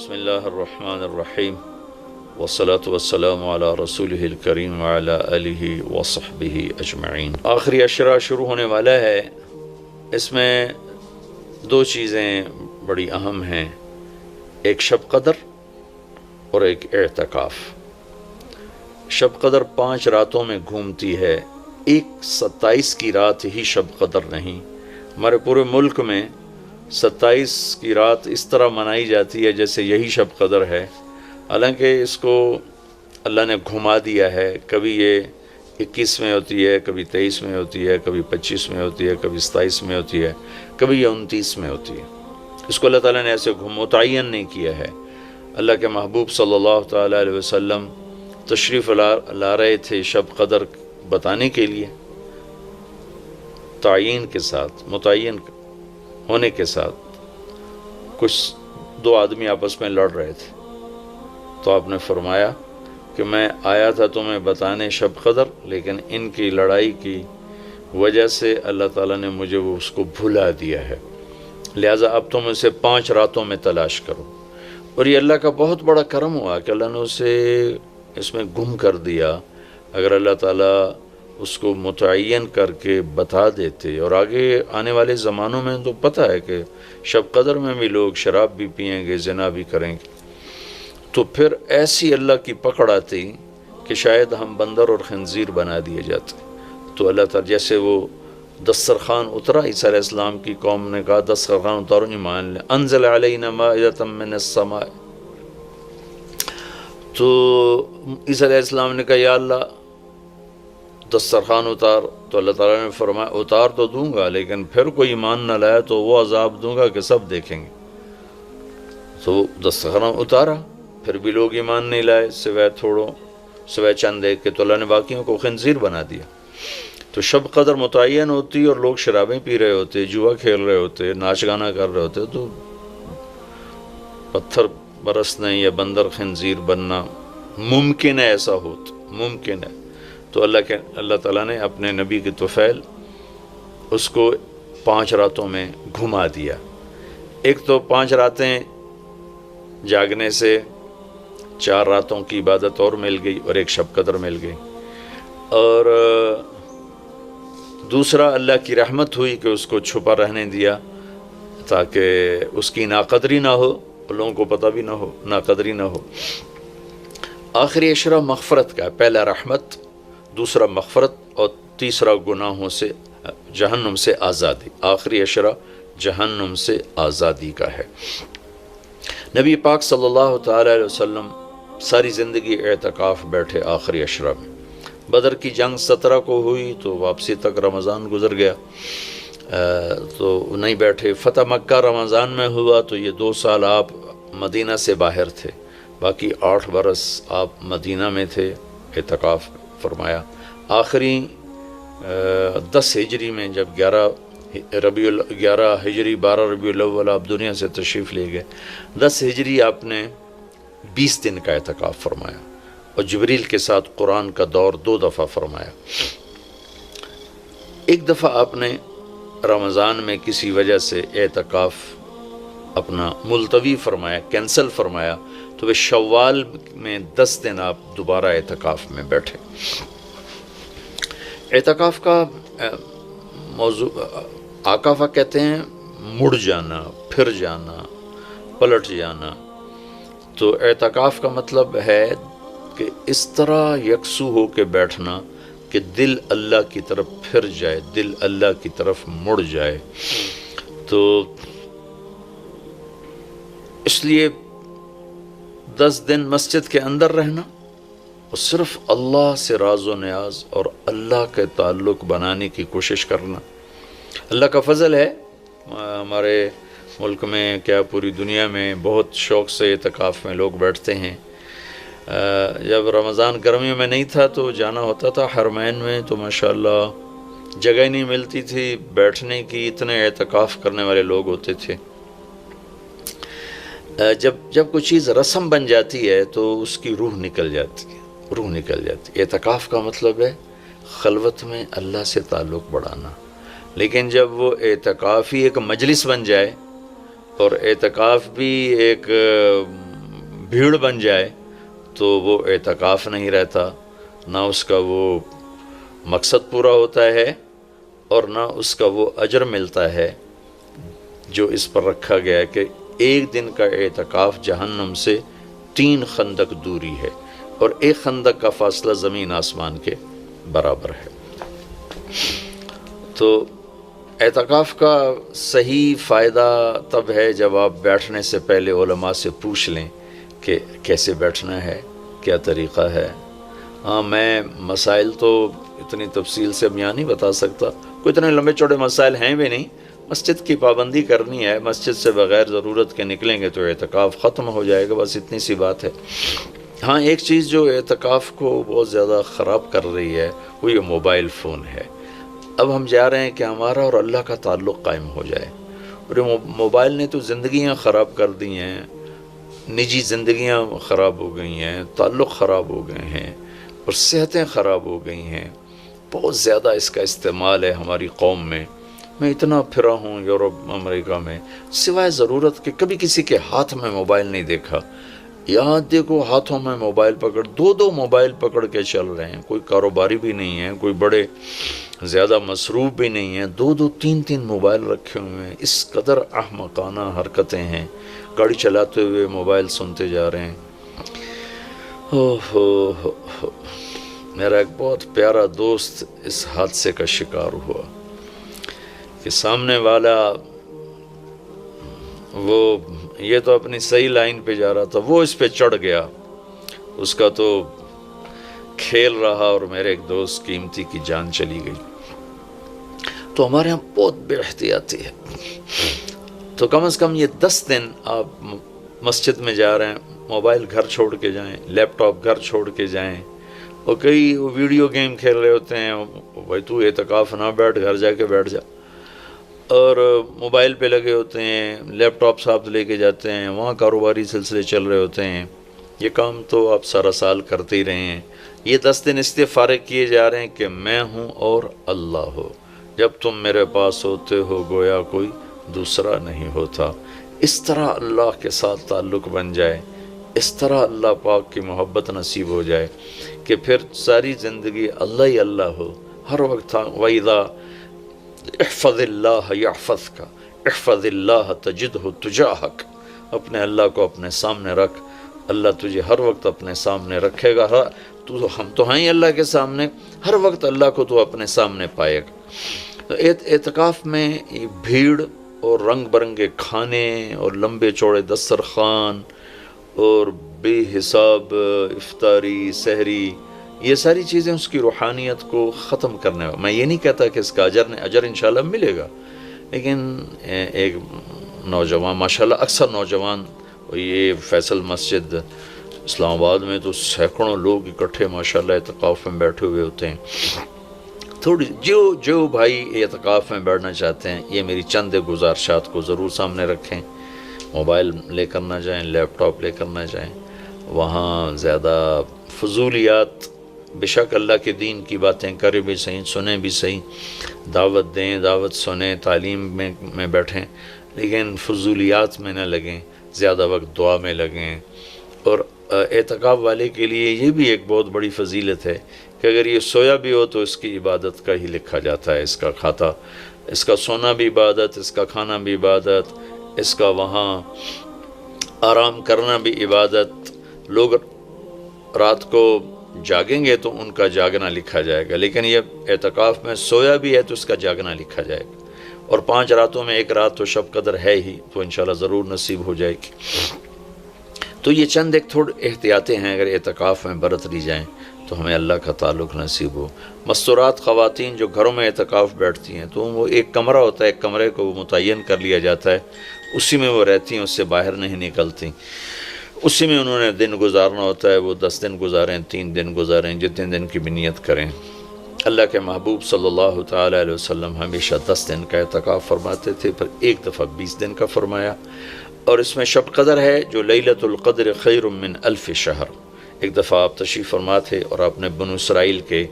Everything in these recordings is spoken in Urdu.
بسم اللہ الرحمن الرحیم والصلاة والسلام علی رسولہ الکریم وعلی آلہ وصحبہ اجمعین۔ آخری عشرہ شروع ہونے والا ہے۔ اس میں دو چیزیں بڑی اہم ہیں، ایک شب قدر اور ایک اعتکاف۔ شب قدر 5 راتوں میں گھومتی ہے، ایک 27 کی رات ہی شب قدر نہیں۔ ہمارے پورے ملک میں 27 کی رات اس طرح منائی جاتی ہے جیسے یہی شب قدر ہے، حالانکہ اس کو اللہ نے گھما دیا ہے۔ کبھی یہ 21 میں ہوتی ہے، کبھی 23 میں ہوتی ہے، کبھی 25 میں ہوتی ہے، کبھی 27 میں ہوتی ہے، کبھی یہ 29 میں ہوتی ہے۔ اس کو اللہ تعالیٰ نے ایسے متعین نہیں کیا ہے۔ اللہ کے محبوب صلی اللہ تعالیٰ علیہ وسلم تشریف لا رہے تھے شب قدر بتانے کے لیے، تعین کے ساتھ، متعین ہونے کے ساتھ۔ کچھ 2 آدمی آپس میں لڑ رہے تھے، تو آپ نے فرمایا کہ میں آیا تھا تمہیں بتانے شب قدر، لیکن ان کی لڑائی کی وجہ سے اللہ تعالیٰ نے مجھے اس کو بھلا دیا ہے، لہٰذا اب تم اسے 5 راتوں میں تلاش کرو۔ اور یہ اللہ کا بہت بڑا کرم ہوا کہ اللہ نے اسے اس میں گم کر دیا۔ اگر اللہ تعالیٰ اس کو متعین کر کے بتا دیتے، اور آگے آنے والے زمانوں میں تو پتہ ہے کہ شب قدر میں بھی لوگ شراب بھی پئیں گے، زنا بھی کریں گے، تو پھر ایسی اللہ کی پکڑ آتی کہ شاید ہم بندر اور خنزیر بنا دیے جاتے۔ تو اللہ تعالیٰ جیسے وہ دسترخوان اترا، عیسیٰ علیہ السلام کی قوم نے کہا دسترخوان اتارو، ایمان لیں، انزل علینا مائدۃ من السماء، تو عیسیٰ علیہ السلام نے کہا یا اللہ دسترخوان اتار، تو اللہ تعالیٰ نے فرمایا اتار تو دوں گا، لیکن پھر کوئی ایمان نہ لایا تو وہ عذاب دوں گا کہ سب دیکھیں گے۔ تو دسترخوان اتارا، پھر بھی لوگ ایمان نہیں لائے، سوائے چند ایک کے، تو اللہ نے باقیوں کو خنزیر بنا دیا۔ تو شب قدر متعین ہوتی اور لوگ شرابیں پی رہے ہوتے، جوا کھیل رہے ہوتے، ناچ گانا کر رہے ہوتے، تو پتھر برسنے یا بندر خنزیر بننا ممکن ہے، ایسا ہوتا ممکن ہے۔ تو اللہ تعالیٰ نے اپنے نبی کی طفیل اس کو 5 راتوں میں گھما دیا۔ ایک تو 5 راتیں جاگنے سے 4 راتوں کی عبادت اور مل گئی، اور ایک شب قدر مل گئی۔ اور دوسرا اللہ کی رحمت ہوئی کہ اس کو چھپا رہنے دیا تاکہ اس کی ناقدری نہ ہو، لوگوں کو پتہ بھی نہ ہو، ناقدری نہ ہو۔ آخری عشرہ مغفرت کا ہے، پہلا رحمت، دوسرا مغفرت، اور تیسرا گناہوں سے، جہنم سے آزادی۔ آخری عشرہ جہنم سے آزادی کا ہے۔ نبی پاک صلی اللہ تعالیٰ علیہ وسلم ساری زندگی اعتکاف بیٹھے آخری عشرہ میں۔ بدر کی جنگ 17 کو ہوئی تو واپسی تک رمضان گزر گیا، تو نہیں بیٹھے۔ فتح مکہ رمضان میں ہوا تو یہ 2 سال آپ مدینہ سے باہر تھے، باقی 8 برس آپ مدینہ میں تھے، اعتکاف فرمایا۔ آخری 10 ہجری میں جب 11 ہجری 12 ربیع الاول آپ دنیا سے تشریف لے گئے، 10 ہجری آپ نے 20 دن کا اعتکاف فرمایا، اور جبریل کے ساتھ قرآن کا دور 2 دفعہ فرمایا۔ ایک دفعہ آپ نے رمضان میں کسی وجہ سے اعتکاف اپنا ملتوی فرمایا، کینسل فرمایا، تو وہ شوال میں 10 دن آپ دوبارہ اعتکاف میں بیٹھے۔ اعتکاف کا موضوع عاکفہ کہتے ہیں، مڑ جانا، پھر جانا، پلٹ جانا۔ تو اعتکاف کا مطلب ہے کہ اس طرح یکسو ہو کے بیٹھنا کہ دل اللہ کی طرف پھر جائے، دل اللہ کی طرف مڑ جائے۔ تو اس لیے 10 دن مسجد کے اندر رہنا اور صرف اللہ سے راز و نیاز اور اللہ کے تعلق بنانے کی کوشش کرنا۔ اللہ کا فضل ہے، ہمارے ملک میں کیا پوری دنیا میں بہت شوق سے اعتکاف میں لوگ بیٹھتے ہیں۔ جب رمضان گرمیوں میں نہیں تھا تو جانا ہوتا تھا حرمین میں، تو ماشاءاللہ جگہ نہیں ملتی تھی بیٹھنے کی، اتنے اعتکاف کرنے والے لوگ ہوتے تھے۔ جب کوئی چیز رسم بن جاتی ہے تو اس کی روح نکل جاتی ہے، روح نکل جاتی ہے۔ اعتکاف کا مطلب ہے خلوت میں اللہ سے تعلق بڑھانا، لیکن جب وہ اعتکاف ہی ایک مجلس بن جائے اور اعتکاف بھی ایک بھیڑ بن جائے تو وہ اعتکاف نہیں رہتا، نہ اس کا وہ مقصد پورا ہوتا ہے اور نہ اس کا وہ اجر ملتا ہے جو اس پر رکھا گیا ہے کہ ایک دن کا اعتکاف جہنم سے 3 خندق دوری ہے، اور ایک خندق کا فاصلہ زمین آسمان کے برابر ہے۔ تو اعتکاف کا صحیح فائدہ تب ہے جب آپ بیٹھنے سے پہلے علماء سے پوچھ لیں کہ کیسے بیٹھنا ہے، کیا طریقہ ہے۔ ہاں، میں مسائل تو اتنی تفصیل سے بیان نہیں بتا سکتا، کوئی اتنے لمبے چوڑے مسائل ہیں بھی نہیں۔ مسجد کی پابندی کرنی ہے، مسجد سے بغیر ضرورت کے نکلیں گے تو اعتکاف ختم ہو جائے گا، بس اتنی سی بات ہے۔ ہاں، ایک چیز جو اعتکاف کو بہت زیادہ خراب کر رہی ہے وہ یہ موبائل فون ہے۔ اب ہم چاہ رہے ہیں کہ ہمارا اور اللہ کا تعلق قائم ہو جائے، اور یہ موبائل نے تو زندگیاں خراب کر دی ہیں، نجی زندگیاں خراب ہو گئی ہیں، تعلق خراب ہو گئے ہیں، اور صحتیں خراب ہو گئی ہیں۔ بہت زیادہ اس کا استعمال ہے ہماری قوم میں۔ میں اتنا پھرا ہوں یورپ امریکہ میں، سوائے ضرورت کہ کبھی کسی کے ہاتھ میں موبائل نہیں دیکھا۔ یہاں دیکھو ہاتھوں میں موبائل پکڑ، 2 موبائل پکڑ کے چل رہے ہیں، کوئی کاروباری بھی نہیں ہے، کوئی بڑے زیادہ مصروف بھی نہیں ہیں، 2 3 موبائل رکھے ہوئے ہیں۔ اس قدر احمقانہ حرکتیں ہیں، گاڑی چلاتے ہوئے موبائل سنتے جا رہے ہیں۔ میرا ایک بہت پیارا دوست اس حادثے کا شکار ہوا کہ سامنے والا وہ یہ تو اپنی صحیح لائن پہ جا رہا تھا، وہ اس پہ چڑھ گیا، اس کا تو کھیل رہا، اور میرے ایک دوست قیمتی کی جان چلی گئی۔ تو ہمارے یہاں بہت بے احتیاطی ہے۔ تو کم از کم یہ 10 دن آپ مسجد میں جا رہے ہیں، موبائل گھر چھوڑ کے جائیں، لیپ ٹاپ گھر چھوڑ کے جائیں، اور کئی ویڈیو گیم کھیل رہے ہوتے ہیں، بھائی تو اعتکاف نہ بیٹھ، گھر جا کے بیٹھ جا، اور موبائل پہ لگے ہوتے ہیں، لیپ ٹاپ ساتھ لے کے جاتے ہیں، وہاں کاروباری سلسلے چل رہے ہوتے ہیں۔ یہ کام تو آپ سارا سال کرتے ہی رہے ہیں۔ یہ 10 دن اس لیے فارغ کیے جا رہے ہیں کہ میں ہوں اور اللہ ہو، جب تم میرے پاس ہوتے ہو گویا کوئی دوسرا نہیں ہوتا۔ اس طرح اللہ کے ساتھ تعلق بن جائے، اس طرح اللہ پاک کی محبت نصیب ہو جائے کہ پھر ساری زندگی اللہ ہی اللہ ہو، ہر وقت۔ وَإِذَا احفظ اللہ یحفظک، احفظ اللہ تجدہ تجاہک، اپنے اللہ کو اپنے سامنے رکھ، اللہ تجھے ہر وقت اپنے سامنے رکھے گا۔ ہم تو ہیں ہی اللہ کے سامنے، ہر وقت اللہ کو تو اپنے سامنے پائے گا۔ تو اعتکاف میں بھیڑ اور رنگ برنگے کھانے اور لمبے چوڑے دسترخوان اور بے حساب افطاری سحری، یہ ساری چیزیں اس کی روحانیت کو ختم کرنے میں، میں یہ نہیں کہتا کہ اس کا اجر انشاءاللہ ملے گا، لیکن ایک نوجوان ماشاءاللہ، اکثر نوجوان، یہ فیصل مسجد اسلام آباد میں تو سینکڑوں لوگ اکٹھے ماشاءاللہ اعتکاف میں بیٹھے ہوئے ہوتے ہیں۔ تھوڑی جو بھائی اعتکاف میں بیٹھنا چاہتے ہیں، یہ میری چند گزارشات کو ضرور سامنے رکھیں۔ موبائل لے کر نہ جائیں، لیپ ٹاپ لے کر نہ جائیں، وہاں زیادہ فضولیات، بے شک اللہ کے دین کی باتیں کریں بھی صحیح، سنیں بھی صحیح، دعوت دیں، دعوت سنیں، تعلیم میں بیٹھیں، لیکن فضولیات میں نہ لگیں، زیادہ وقت دعا میں لگیں۔ اور اعتکاف والے کے لیے یہ بھی ایک بہت بڑی فضیلت ہے کہ اگر یہ سویا بھی ہو تو اس کی عبادت کا ہی لکھا جاتا ہے، اس کا کھاتا، اس کا سونا بھی عبادت، اس کا کھانا بھی عبادت، اس کا وہاں آرام کرنا بھی عبادت۔ لوگ رات کو جاگیں گے تو ان کا جاگنا لکھا جائے گا، لیکن یہ اعتکاف میں سویا بھی ہے تو اس کا جاگنا لکھا جائے گا، اور 5 راتوں میں 1 رات تو شب قدر ہے ہی، تو انشاءاللہ ضرور نصیب ہو جائے گی۔ تو یہ چند ایک تھوڑے احتیاطیں ہیں، اگر اعتکاف میں برت لی جائیں تو ہمیں اللہ کا تعلق نصیب ہو۔ مستورات خواتین جو گھروں میں اعتکاف بیٹھتی ہیں تو وہ ایک کمرہ ہوتا ہے، ایک کمرے کو متعین کر لیا جاتا ہے، اسی میں وہ رہتی ہیں، اس سے باہر نہیں نکلتی، اسی میں انہوں نے دن گزارنا ہوتا ہے۔ وہ 10 دن گزاریں، 3 دن گزاریں، جتنے دن کی بھی نیت کریں۔ اللہ کے محبوب صلی اللہ تعالیٰ علیہ وسلم ہمیشہ 10 دن کا اعتکاف فرماتے تھے، پھر ایک دفعہ 20 دن کا فرمایا، اور اس میں شب قدر ہے جو لیلۃ القدر خیر من 1000 شہر۔ ایک دفعہ آپ تشریف فرما تھے اور آپ نے بنو اسرائیل کے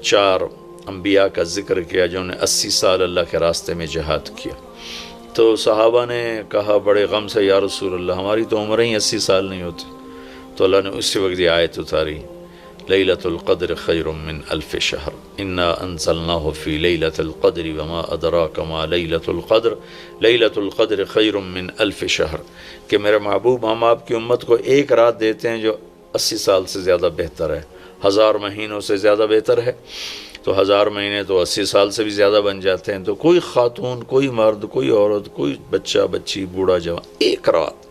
4 انبیاء کا ذکر کیا جنہوں نے 80 سال اللہ کے راستے میں جہاد کیا۔ تو صحابہ نے کہا بڑے غم سے، یا رسول اللہ ہماری تو عمریں ہی 80 سال نہیں ہوتی، تو اللہ نے اسی وقت یہ آیت اتاری، لیلۃ القدر خیر من الف شہر انا انزلناہ فی لیلۃ القدر وما ادراک ما لیلۃ القدر لیلۃ القدر خیر من الف شہر، کہ میرے محبوب ہم آپ کی امت کو ایک رات دیتے ہیں جو 80 سال سے زیادہ بہتر ہے، 1000 مہینوں سے زیادہ بہتر ہے، تو 1000 مہینے تو 80 سال سے بھی زیادہ بن جاتے ہیں۔ تو کوئی خاتون، کوئی مرد، کوئی عورت، کوئی بچہ بچی، بوڑھا جوان، ایک رات،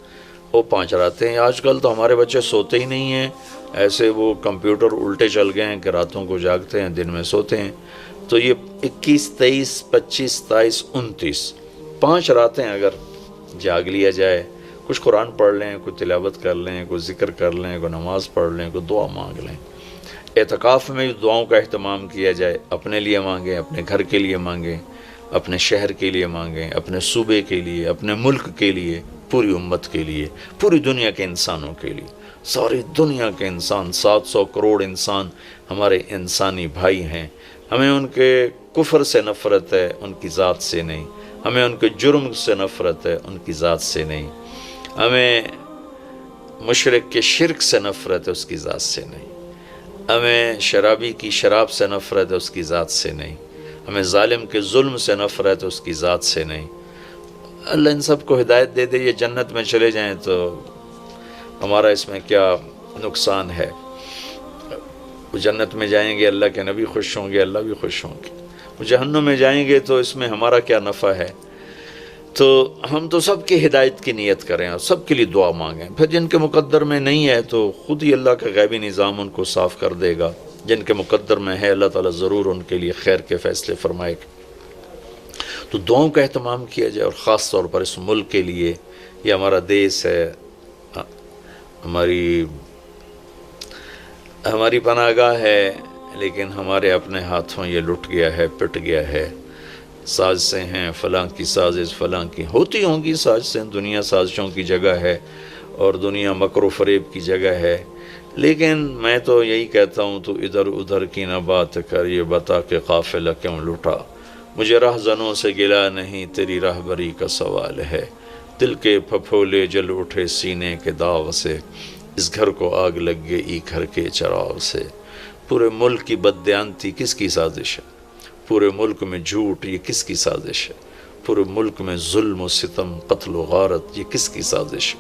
وہ 5 راتیں ہیں۔ آج کل تو ہمارے بچے سوتے ہی نہیں ہیں، ایسے وہ کمپیوٹر الٹے چل گئے ہیں کہ راتوں کو جاگتے ہیں، دن میں سوتے ہیں۔ تو یہ 21، 23، 25، 27، 29 5 راتیں اگر جاگ لیا جائے، کچھ قرآن پڑھ لیں، کوئی تلاوت کر لیں، کوئی ذکر کر لیں، کوئی نماز پڑھ لیں، کوئی دعا مانگ لیں، اعتکاف میں دعاؤں کا اہتمام کیا جائے، اپنے لیے مانگیں، اپنے گھر کے لیے مانگیں، اپنے شہر کے لیے مانگیں، اپنے صوبے کے لیے، اپنے ملک کے لیے، پوری امت کے لیے، پوری دنیا کے انسانوں کے لیے۔ ساری دنیا کے انسان، 700 کروڑ انسان ہمارے انسانی بھائی ہیں، ہمیں ان کے کفر سے نفرت ہے، ان کی ذات سے نہیں، ہمیں ان کے جرم سے نفرت ہے، ان کی ذات سے نہیں، ہمیں مشرک کے شرک سے نفرت ہے، اس کی ذات سے نہیں، ہمیں شرابی کی شراب سے نفرت ہے، اس کی ذات سے نہیں، ہمیں ظالم کے ظلم سے نفرت ہے، اس کی ذات سے نہیں۔ اللہ ان سب کو ہدایت دے دے، یہ جنت میں چلے جائیں تو ہمارا اس میں کیا نقصان ہے؟ وہ جنت میں جائیں گے، اللہ کے نبی خوش ہوں گے، اللہ بھی خوش ہوں گے۔ وہ جہنم میں جائیں گے تو اس میں ہمارا کیا نفع ہے؟ تو ہم تو سب کی ہدایت کی نیت کریں اور سب کے لیے دعا مانگیں۔ پھر جن کے مقدر میں نہیں ہے تو خود ہی اللہ کا غیبی نظام ان کو صاف کر دے گا، جن کے مقدر میں ہے اللہ تعالیٰ ضرور ان کے لیے خیر کے فیصلے فرمائے گا۔ تو دعاؤں کا اہتمام کیا جائے، اور خاص طور پر اس ملک کے لیے، یہ ہمارا دیس ہے، ہماری پناہ گاہ ہے، لیکن ہمارے اپنے ہاتھوں یہ لٹ گیا ہے، پٹ گیا ہے۔ سازشیں ہیں، فلاں کی سازش، فلاں کی ہوتی ہوں گی سازشیں، دنیا سازشوں کی جگہ ہے اور دنیا مکر و فریب کی جگہ ہے، لیکن میں تو یہی کہتا ہوں تو ادھر ادھر کی نہ بات کر، یہ بتا کہ قافلہ کیوں لٹا، مجھے رہزنوں سے گلا نہیں، تیری راہبری کا سوال ہے، دل کے پھپھولے جل اٹھے سینے کے داغ سے، اس گھر کو آگ لگ گئی گھر کے چراغ سے۔ پورے ملک کی بددیانتی کس کی سازش ہے؟ پورے ملک میں جھوٹ، یہ کس کی سازش ہے؟ پورے ملک میں ظلم و ستم، قتل و غارت، یہ کس کی سازش ہے؟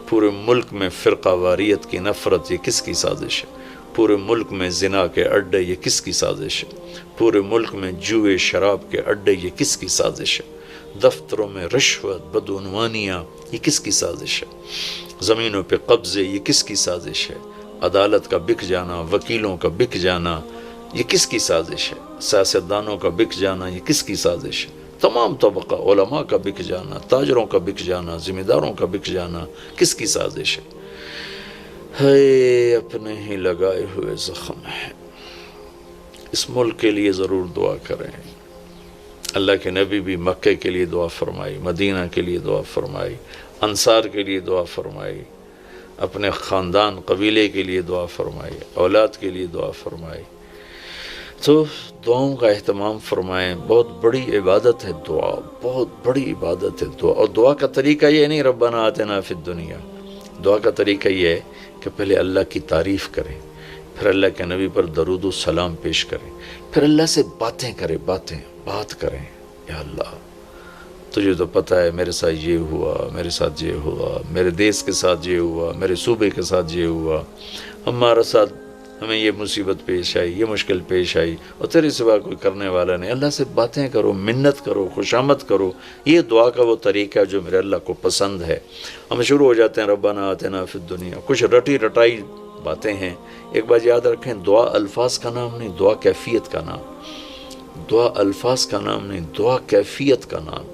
پورے ملک میں فرقہ واریت کی نفرت، یہ کس کی سازش ہے؟ پورے ملک میں زنا کے اڈے، یہ کس کی سازش ہے؟ پورے ملک میں جوئے شراب کے اڈے، یہ کس کی سازش ہے؟ دفتروں میں رشوت، بدعنوانیاں، یہ کس کی سازش ہے؟ زمینوں پہ قبضے، یہ کس کی سازش ہے؟ عدالت کا بک جانا، وکیلوں کا بک جانا، یہ کس کی سازش ہے؟ سیاستدانوں کا بک جانا، یہ کس کی سازش ہے؟ تمام طبقہ، علماء کا بک جانا، تاجروں کا بک جانا، ذمہ داروں کا بک جانا، کس کی سازش ہے؟ ہے اپنے ہی لگائے ہوئے زخم ہے۔ اس ملک کے لیے ضرور دعا کریں۔ اللہ کے نبی بھی مکے کے لیے دعا فرمائی، مدینہ کے لیے دعا فرمائی، انصار کے لیے دعا فرمائی، اپنے خاندان قبیلے کے لیے دعا فرمائی، اولاد کے لیے دعا فرمائی۔ تو دعاؤں کا اہتمام فرمائیں، بہت بڑی عبادت ہے دعا، بہت بڑی عبادت ہے دعا۔ اور دعا کا طریقہ یہ نہیں ربنا آتنا فی الدنیا، دعا کا طریقہ یہ ہے کہ پہلے اللہ کی تعریف کریں، پھر اللہ کے نبی پر درود و سلام پیش کریں، پھر اللہ سے باتیں کریں، بات کریں، یا اللہ تجھے تو پتہ ہے میرے ساتھ یہ ہوا، میرے ساتھ یہ ہوا، میرے دیس کے ساتھ یہ ہوا، میرے صوبے کے ساتھ یہ ہوا، ہمارا ساتھ ہمیں یہ مصیبت پیش آئی، یہ مشکل پیش آئی، اور تیرے سوا کوئی کرنے والا نہیں۔ اللہ سے باتیں کرو، منت کرو، خوشامد کرو۔ یہ دعا کا وہ طریقہ جو میرے اللہ کو پسند ہے۔ ہم شروع ہو جاتے ہیں ربنا آتنا فی الدنیا، کچھ رٹی رٹائی باتیں ہیں۔ ایک بات یاد رکھیں، دعا الفاظ کا نام نہیں، دعا کیفیت کا نام۔ دعا الفاظ کا نام نہیں، دعا کیفیت کا نام۔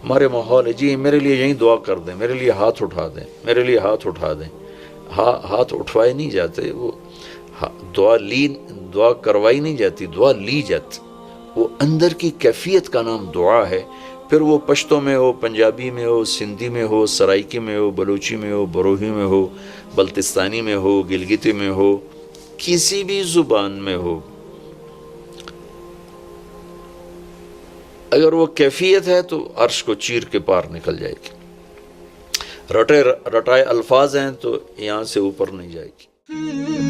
ہمارے ماحول ہے، جی میرے لیے یہیں دعا کر دیں، میرے لیے ہاتھ اٹھا دیں، میرے لیے ہاتھ اٹھا دیں۔ ہاتھ اٹھوائے نہیں جاتے، وہ دعا کروائی نہیں جاتی، دعا لی جاتی۔ وہ اندر کی کیفیت کا نام دعا ہے۔ پھر وہ پشتو میں ہو، پنجابی میں ہو، سندھی میں ہو، سرائکی میں ہو، بلوچی میں ہو، بروہی میں ہو، بلتستانی میں ہو، گلگتی میں ہو، کسی بھی زبان میں ہو، اگر وہ کیفیت ہے تو عرش کو چیر کے پار نکل جائے گی۔ رٹائے الفاظ ہیں تو یہاں سے اوپر نہیں جائے گی.